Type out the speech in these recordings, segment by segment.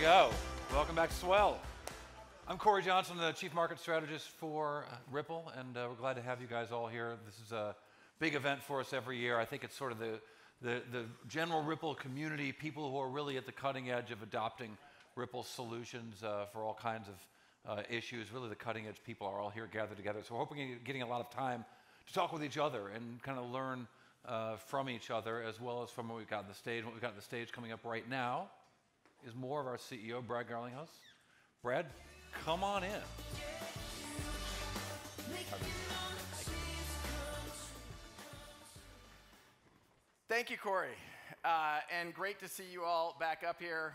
go. Welcome back to Swell. I'm Corey Johnson, the Chief Market Strategist for Ripple, and we're glad to have you guys all here. This is a big event for us every year. I think it's sort of the general Ripple community, people who are really at the cutting edge of adopting Ripple solutions for all kinds of issues. Really the cutting edge people are all here gathered together. So we're hoping you're getting a lot of time to talk with each other and kind of learn from each other, as well as from what we've got on the stage. What we've got on the stage coming up right now is more of our CEO, Brad Garlinghouse. Brad, come on in. Thank you, Corey, and great to see you all back up here.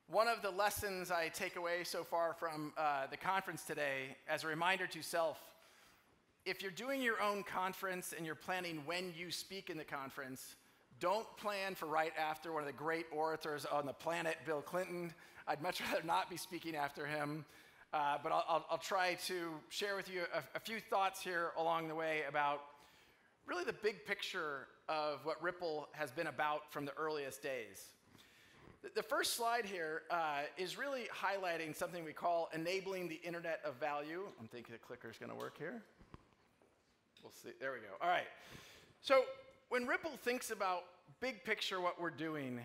One of the lessons I take away so far from the conference today, as a reminder to self, if you're doing your own conference and you're planning when you speak in the conference, don't plan for right after one of the great orators on the planet, Bill Clinton. I'd much rather not be speaking after him, but I'll try to share with you a few thoughts here along the way about really the big picture of what Ripple has been about from the earliest days. The first slide here is really highlighting something we call enabling the Internet of Value. I'm thinking the clicker's going to work here. We'll see. There we go. All right. So when Ripple thinks about big picture what we're doing,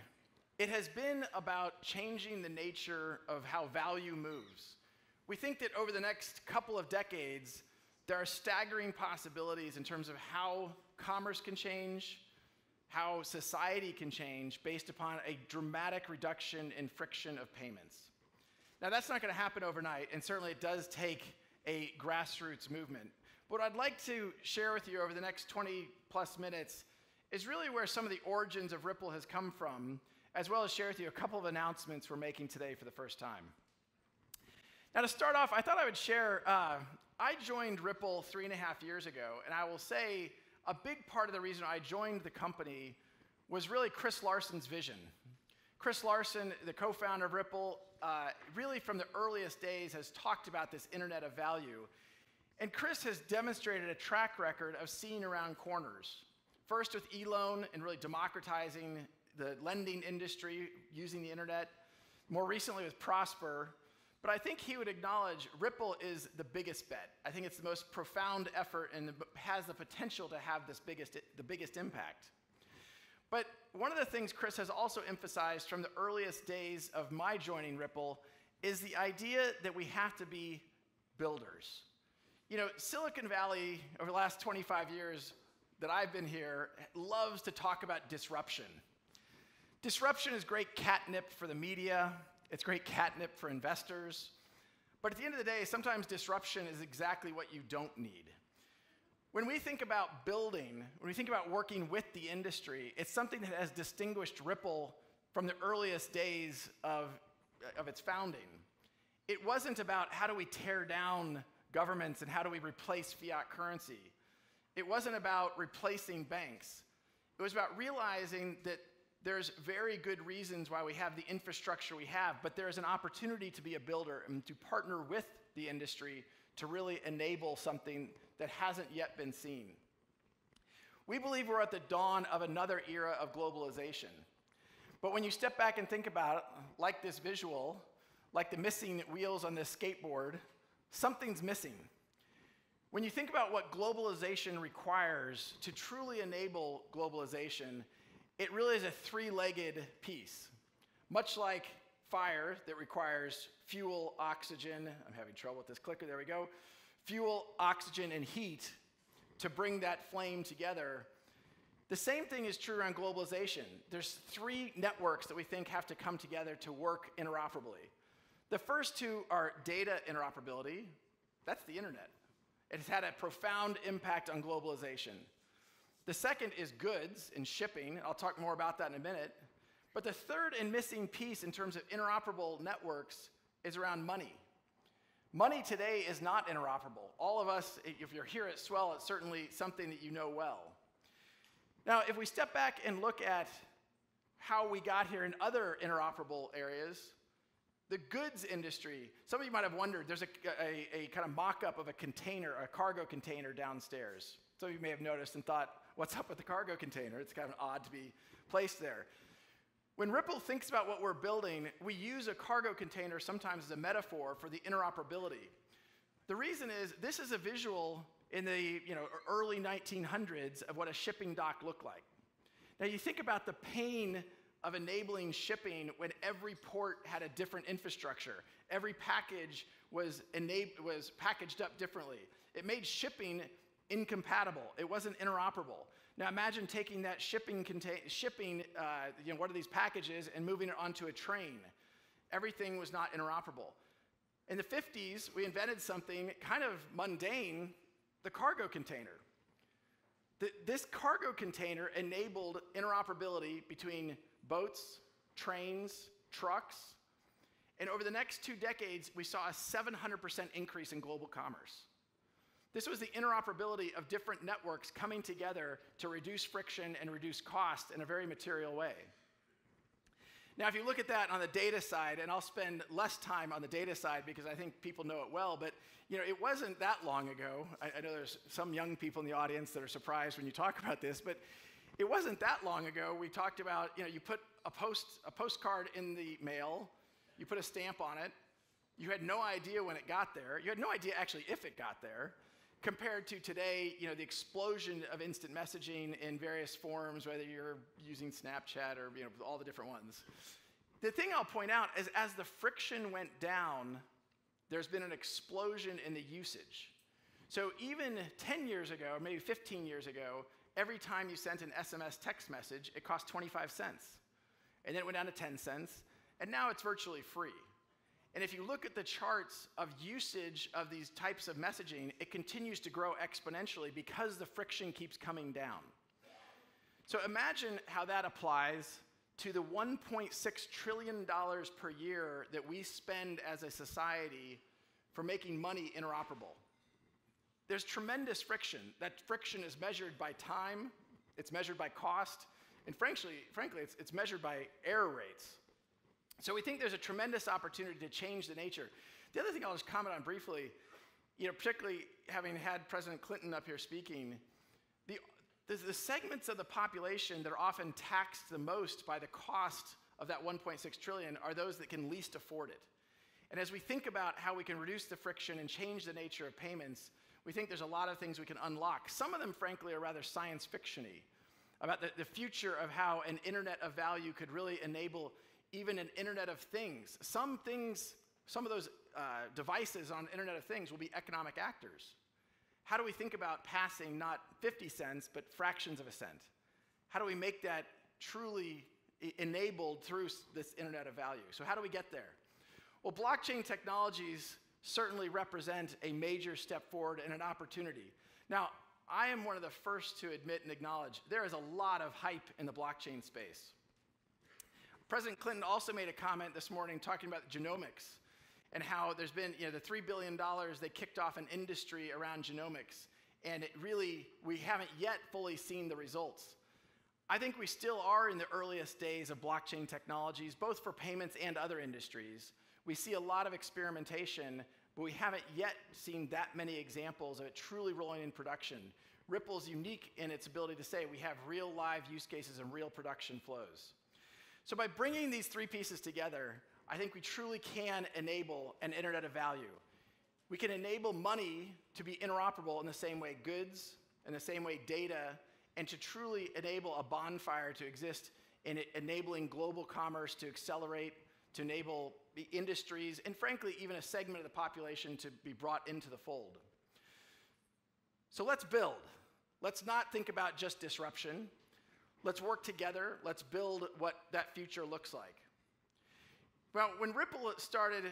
it has been about changing the nature of how value moves. We think that over the next couple of decades, there are staggering possibilities in terms of how commerce can change, how society can change based upon a dramatic reduction in friction of payments. Now, that's not going to happen overnight, and certainly it does take a grassroots movement. What I'd like to share with you over the next 20 plus minutes is really where some of the origins of Ripple has come from, as well as share with you a couple of announcements we're making today for the first time. Now, to start off, I thought I would share, I joined Ripple 3.5 years ago, and I will say a big part of the reason I joined the company was really Chris Larson's vision. Chris Larson, the co-founder of Ripple, really from the earliest days has talked about this Internet of Value. And Chris has demonstrated a track record of seeing around corners. First with eLoan and really democratizing the lending industry using the internet. More recently with Prosper. But I think he would acknowledge Ripple is the biggest bet. I think it's the most profound effort and has the potential to have the biggest impact. But one of the things Chris has also emphasized from the earliest days of my joining Ripple is the idea that we have to be builders. You know, Silicon Valley, over the last 25 years that I've been here, loves to talk about disruption. Disruption is great catnip for the media. It's great catnip for investors. But at the end of the day, sometimes disruption is exactly what you don't need. When we think about building, when we think about working with the industry, it's something that has distinguished Ripple from the earliest days of its founding. It wasn't about how do we tear down governments and how do we replace fiat currency. It wasn't about replacing banks. It was about realizing that there's very good reasons why we have the infrastructure we have, but there's an opportunity to be a builder and to partner with the industry to really enable something that hasn't yet been seen. We believe we're at the dawn of another era of globalization. But when you step back and think about it, like this visual, like the missing wheels on this skateboard, something's missing. When you think about what globalization requires to truly enable globalization, it really is a three-legged piece. Much like fire that requires fuel, oxygen, I'm having trouble with this clicker, there we go, fuel, oxygen, and heat to bring that flame together. The same thing is true around globalization. There's three networks that we think have to come together to work interoperably. The first two are data interoperability. That's the internet. It has had a profound impact on globalization. The second is goods and shipping. I'll talk more about that in a minute. But the third and missing piece in terms of interoperable networks is around money. Money today is not interoperable. All of us, if you're here at Swell, it's certainly something that you know well. Now, if we step back and look at how we got here in other interoperable areas, the goods industry, some of you might have wondered, there's a kind of mock-up of a container, a cargo container downstairs. Some of you may have noticed and thought, what's up with the cargo container? It's kind of odd to be placed there. When Ripple thinks about what we're building, we use a cargo container sometimes as a metaphor for the interoperability. The reason is this is a visual in the early 1900s of what a shipping dock looked like. Now you think about the pain of enabling shipping when every port had a different infrastructure. Every package was packaged up differently. It made shipping incompatible. It wasn't interoperable. Now imagine taking that one of these packages and moving it onto a train. Everything was not interoperable. In the 50s, we invented something kind of mundane, the cargo container. This cargo container enabled interoperability between boats, trains, trucks, and over the next 2 decades, we saw a 700% increase in global commerce. This was the interoperability of different networks coming together to reduce friction and reduce cost in a very material way. Now, if you look at that on the data side, and I'll spend less time on the data side because I think people know it well, but it wasn't that long ago. I know there's some young people in the audience that are surprised when you talk about this, but it wasn't that long ago. We talked about, you put a postcard in the mail, you put a stamp on it, you had no idea when it got there, you had no idea actually if it got there, compared to today, the explosion of instant messaging in various forms, whether you're using Snapchat or all the different ones. The thing I'll point out is as the friction went down, there's been an explosion in the usage. So even 10 years ago, or maybe 15 years ago, every time you sent an SMS text message, it cost 25 cents. And then it went down to 10 cents, and now it's virtually free. And if you look at the charts of usage of these types of messaging, it continues to grow exponentially because the friction keeps coming down. So imagine how that applies to the $1.6 trillion per year that we spend as a society for making money interoperable. There's tremendous friction. That friction is measured by time, it's measured by cost, and frankly, it's measured by error rates. So we think there's a tremendous opportunity to change the nature. The other thing I'll just comment on briefly, particularly having had President Clinton up here speaking, the segments of the population that are often taxed the most by the cost of that $1.6 trillion are those that can least afford it. And as we think about how we can reduce the friction and change the nature of payments, we think there's a lot of things we can unlock. Some of them, frankly, are rather science fiction-y, about the future of how an internet of value could really enable even an Internet of Things. Some of those devices on Internet of Things will be economic actors. How do we think about passing not 50 cents, but fractions of a cent? How do we make that truly enabled through this Internet of Value? So how do we get there? Well, blockchain technologies certainly represent a major step forward and an opportunity. Now, I am one of the first to admit and acknowledge there is a lot of hype in the blockchain space. President Clinton also made a comment this morning talking about genomics and how there's been, the $3 billion they kicked off an industry around genomics, and we haven't yet fully seen the results. I think we still are in the earliest days of blockchain technologies, both for payments and other industries. We see a lot of experimentation, but we haven't yet seen that many examples of it truly rolling in production. Ripple's unique in its ability to say we have real live use cases and real production flows. So by bringing these three pieces together, I think we truly can enable an Internet of Value. We can enable money to be interoperable in the same way goods, in the same way data, and to truly enable a bonfire to exist in enabling global commerce to accelerate, to enable the industries, and frankly, even a segment of the population to be brought into the fold. So let's build. Let's not think about just disruption. Let's work together. Let's build what that future looks like. Well, when Ripple started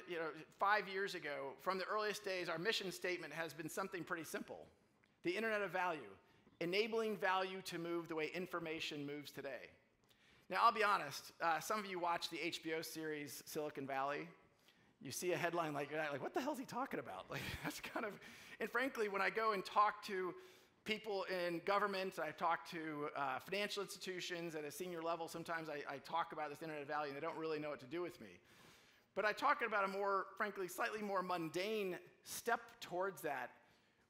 5 years ago, from the earliest days, our mission statement has been something pretty simple. The Internet of Value, enabling value to move the way information moves today. Now, I'll be honest, some of you watch the HBO series Silicon Valley. You see a headline like that, like, what the hell is he talking about? Like, that's kind of, and frankly, when I go and talk to people in government, I talk to financial institutions at a senior level, sometimes I talk about this Internet of Value and they don't really know what to do with me. But I talk about a more, frankly, slightly more mundane step towards that,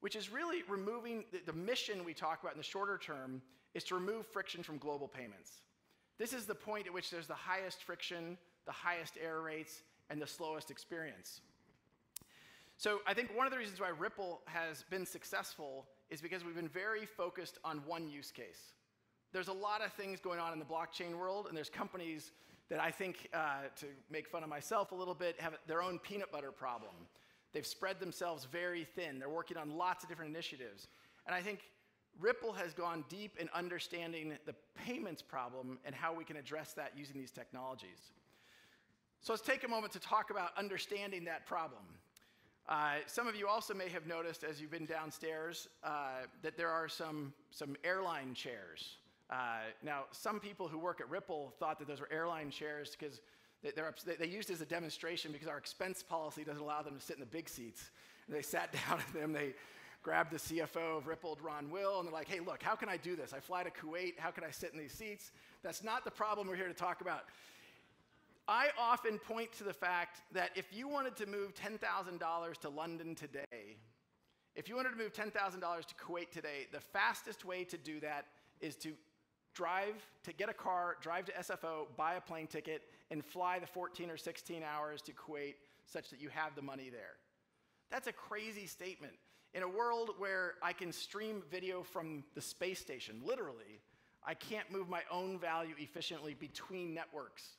which is really removing the mission we talk about in the shorter term is to remove friction from global payments. This is the point at which there's the highest friction, the highest error rates, and the slowest experience. So I think one of the reasons why Ripple has been successful is because we've been very focused on one use case. There's a lot of things going on in the blockchain world, and there's companies that I think, to make fun of myself a little bit, have their own peanut butter problem. They've spread themselves very thin. They're working on lots of different initiatives. And I think Ripple has gone deep in understanding the payments problem and how we can address that using these technologies. So let's take a moment to talk about understanding that problem. Some of you also may have noticed as you've been downstairs that there are some airline chairs. Now, some people who work at Ripple thought that those were airline chairs because they used it as a demonstration because our expense policy doesn't allow them to sit in the big seats. And they sat down in them, they grabbed the CFO of Ripple, Ron Will, and they're like, hey, look, how can I do this? I fly to Kuwait, how can I sit in these seats? That's not the problem we're here to talk about. I often point to the fact that if you wanted to move $10,000 to London today, if you wanted to move $10,000 to Kuwait today, the fastest way to do that is to get a car, drive to SFO, buy a plane ticket, and fly the 14 or 16 hours to Kuwait such that you have the money there. That's a crazy statement. In a world where I can stream video from the space station, literally, I can't move my own value efficiently between networks.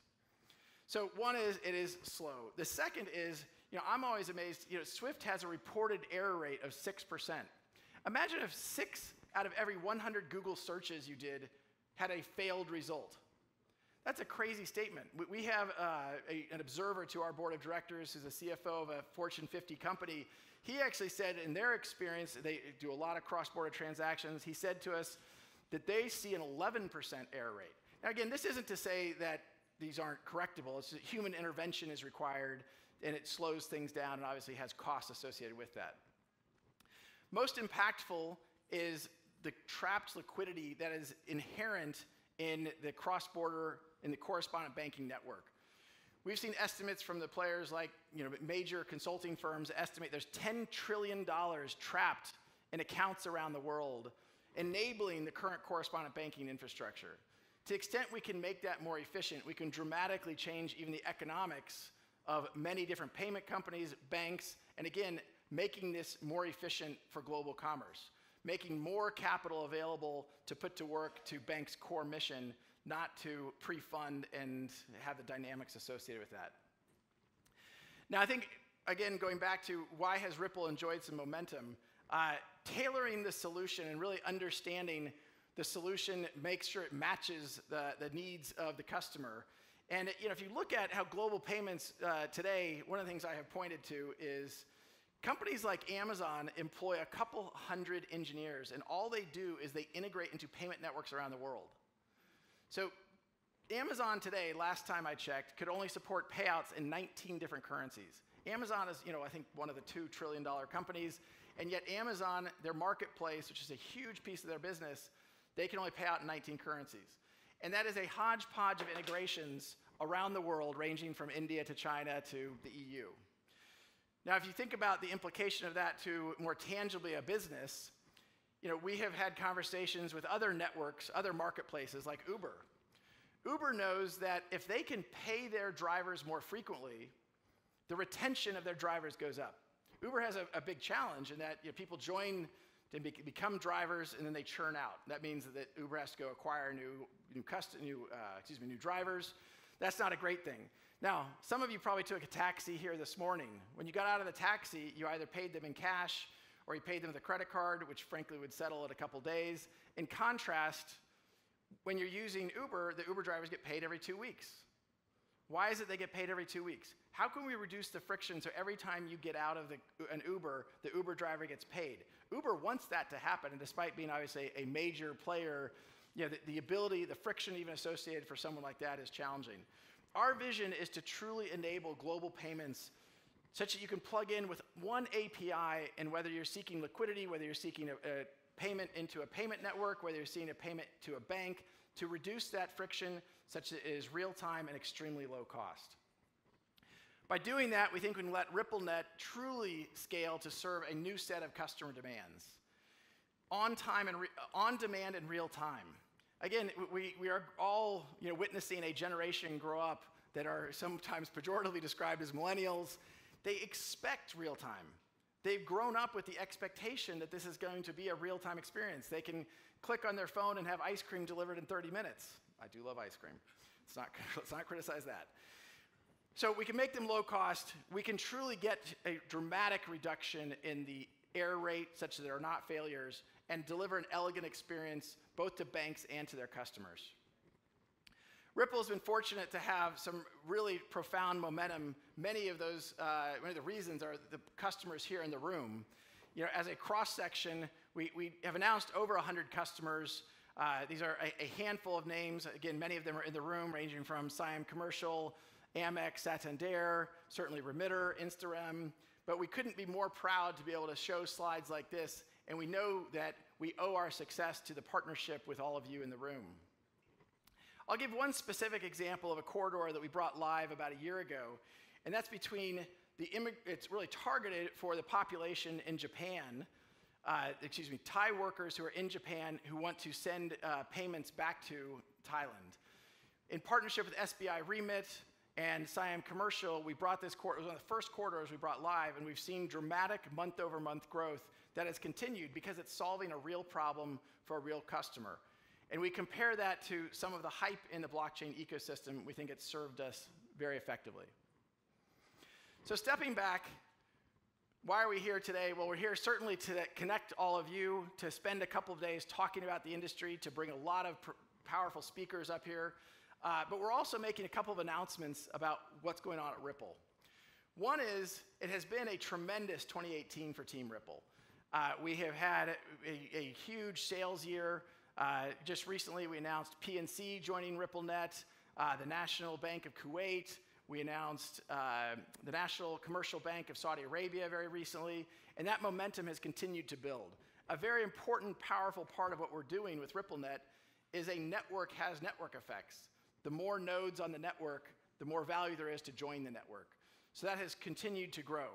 So one is, it is slow. The second is, I'm always amazed, Swift has a reported error rate of 6%. Imagine if 6 out of every 100 Google searches you did had a failed result. That's a crazy statement. We have an observer to our board of directors who's a CFO of a Fortune 50 company. He actually said in their experience, they do a lot of cross-border transactions, he said to us that they see an 11% error rate. Now again, this isn't to say that these aren't correctable. It's that human intervention is required, and it slows things down and obviously has costs associated with that. Most impactful is the trapped liquidity that is inherent in the cross-border, in the correspondent banking network. We've seen estimates from the players like major consulting firms estimate there's $10 trillion trapped in accounts around the world, enabling the current correspondent banking infrastructure. To the extent we can make that more efficient, we can dramatically change even the economics of many different payment companies, banks, and again, making this more efficient for global commerce, making more capital available to put to work to banks' core mission, not to pre-fund and have the dynamics associated with that. Now, I think, again, going back to why has Ripple enjoyed some momentum, tailoring the solution and really understanding the solution makes sure it matches the needs of the customer. And if you look at how global payments today, one of the things I have pointed to is companies like Amazon employ a couple hundred engineers, and all they do is they integrate into payment networks around the world. So Amazon today, last time I checked, could only support payouts in 19 different currencies. Amazon is, I think one of the $2 trillion companies, and yet Amazon, their marketplace, which is a huge piece of their business, they can only pay out in 19 currencies. And that is a hodgepodge of integrations around the world, ranging from India to China to the EU. Now, if you think about the implication of that to more tangibly a business, we have had conversations with other networks, other marketplaces like Uber. Uber knows that if they can pay their drivers more frequently, the retention of their drivers goes up. Uber has a big challenge in that people join to become drivers and then they churn out. That means that Uber has to go acquire new drivers. That's not a great thing. Now, some of you probably took a taxi here this morning. When you got out of the taxi, you either paid them in cash or you paid them with a credit card, which frankly would settle in a couple days. In contrast, when you're using Uber, the Uber drivers get paid every 2 weeks. Why is it they get paid every 2 weeks? How can we reduce the friction so every time you get out of an Uber, the Uber driver gets paid? Uber wants that to happen, and despite being obviously a major player, the ability, the friction even associated for someone like that is challenging. Our vision is to truly enable global payments such that you can plug in with one API, and whether you're seeking liquidity, whether you're seeking a payment into a payment network, whether you're seeking a payment to a bank, to reduce that friction such that it is real-time and extremely low cost. By doing that, we think we can let RippleNet truly scale to serve a new set of customer demands. On demand and real time. Again, we are all witnessing a generation grow up that are sometimes pejoratively described as millennials. They expect real time. They've grown up with the expectation that this is going to be a real-time experience. They can click on their phone and have ice cream delivered in 30 minutes. I do love ice cream. Let's not criticize that. So we can make them low cost. We can truly get a dramatic reduction in the error rate such that there are not failures and deliver an elegant experience both to banks and to their customers. Ripple has been fortunate to have some really profound momentum. Many of the reasons are the customers here in the room. As a cross-section, we have announced over 100 customers. These are a handful of names. Again, many of them are in the room, ranging from Siam Commercial, Amex, Santander, certainly Remitter, Instarem. But we couldn't be more proud to be able to show slides like this, and we know that we owe our success to the partnership with all of you in the room. I'll give one specific example of a corridor that we brought live about a year ago, and that's between it's really targeted for the population in Japan, Thai workers who are in Japan who want to send payments back to Thailand. In partnership with SBI Remit and Siam Commercial, we brought this corridor, it was one of the first corridors we brought live, and we've seen dramatic month-over-month growth that has continued because it's solving a real problem for a real customer. And we compare that to some of the hype in the blockchain ecosystem. We think it's served us very effectively. So stepping back, why are we here today? Well, we're here certainly to connect all of you, to spend a couple of days talking about the industry, to bring a lot of powerful speakers up here. But we're also making a couple of announcements about what's going on at Ripple. One is, it has been a tremendous 2018 for Team Ripple. We have had a huge sales year. Just recently, we announced PNC joining RippleNet, the National Bank of Kuwait. We announced the National Commercial Bank of Saudi Arabia very recently, and that momentum has continued to build. A very important, powerful part of what we're doing with RippleNet is a network has network effects. The more nodes on the network, the more value there is to join the network. So that has continued to grow.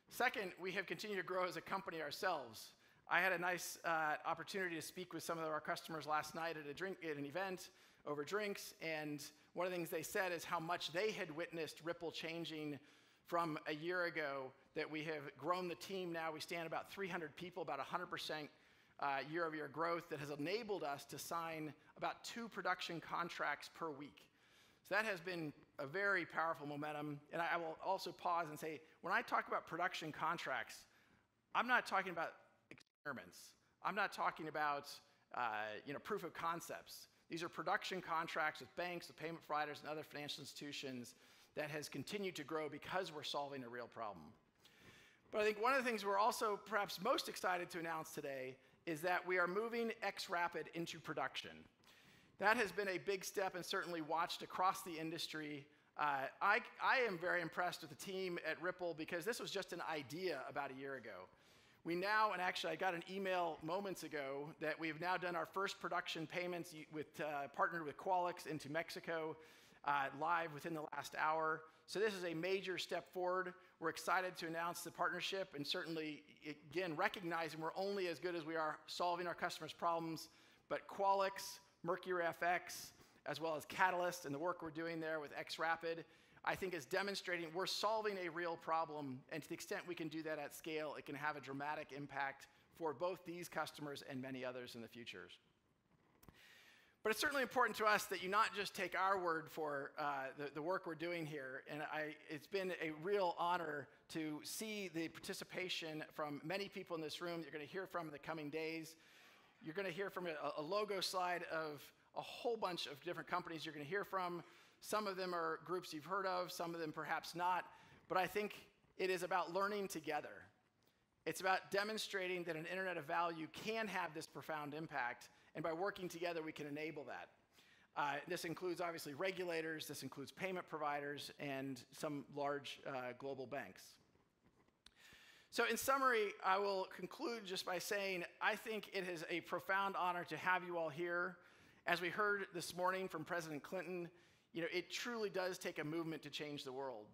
Second, we have continued to grow as a company ourselves. I had a nice opportunity to speak with some of our customers last night at an event over drinks, and one of the things they said is how much they had witnessed Ripple changing from a year ago, that we have grown the team now. We stand about 300 people, about 100% year-over-year growth that has enabled us to sign about 2 production contracts per week. So that has been a very powerful momentum. And I will also pause and say, when I talk about production contracts, I'm not talking about experiments. I'm not talking about proof of concepts. These are production contracts with banks, with payment providers, and other financial institutions that has continued to grow because we're solving a real problem. But I think one of the things we're also perhaps most excited to announce today is that we are moving XRP into production. That has been a big step and certainly watched across the industry. I am very impressed with the team at Ripple because this was just an idea about a year ago. We now, and actually I got an email moments ago that we've now done our first production payments partnered with Qualix into Mexico live within the last hour. So this is a major step forward. We're excited to announce the partnership and certainly, again, recognizing we're only as good as we are solving our customers' problems, but Qualix, Mercury FX, as well as Catalyst and the work we're doing there with XRP, I think is demonstrating we're solving a real problem, and to the extent we can do that at scale, it can have a dramatic impact for both these customers and many others in the future. But it's certainly important to us that you not just take our word for the work we're doing here, and it's been a real honor to see the participation from many people in this room that you're going to hear from in the coming days. You're going to hear from a logo slide of a whole bunch of different companies you're going to hear from. Some of them are groups you've heard of, some of them perhaps not, but I think it is about learning together. It's about demonstrating that an internet of value can have this profound impact, and by working together we can enable that. This includes obviously regulators, this includes payment providers, and some large global banks. So in summary, I will conclude just by saying I think it is a profound honor to have you all here. As we heard this morning from President Clinton, it truly does take a movement to change the world.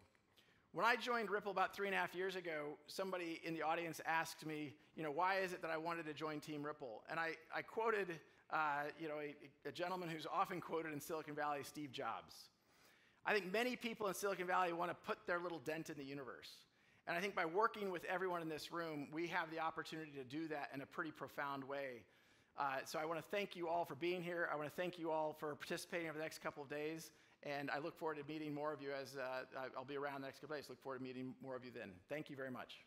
When I joined Ripple about 3.5 years ago, somebody in the audience asked me, why is it that I wanted to join Team Ripple? And I quoted a gentleman who's often quoted in Silicon Valley, Steve Jobs. I think many people in Silicon Valley want to put their little dent in the universe. And I think by working with everyone in this room, we have the opportunity to do that in a pretty profound way. So I want to thank you all for being here. I want to thank you all for participating over the next couple of days. And I look forward to meeting more of you as I'll be around the next couple of days. Look forward to meeting more of you then. Thank you very much.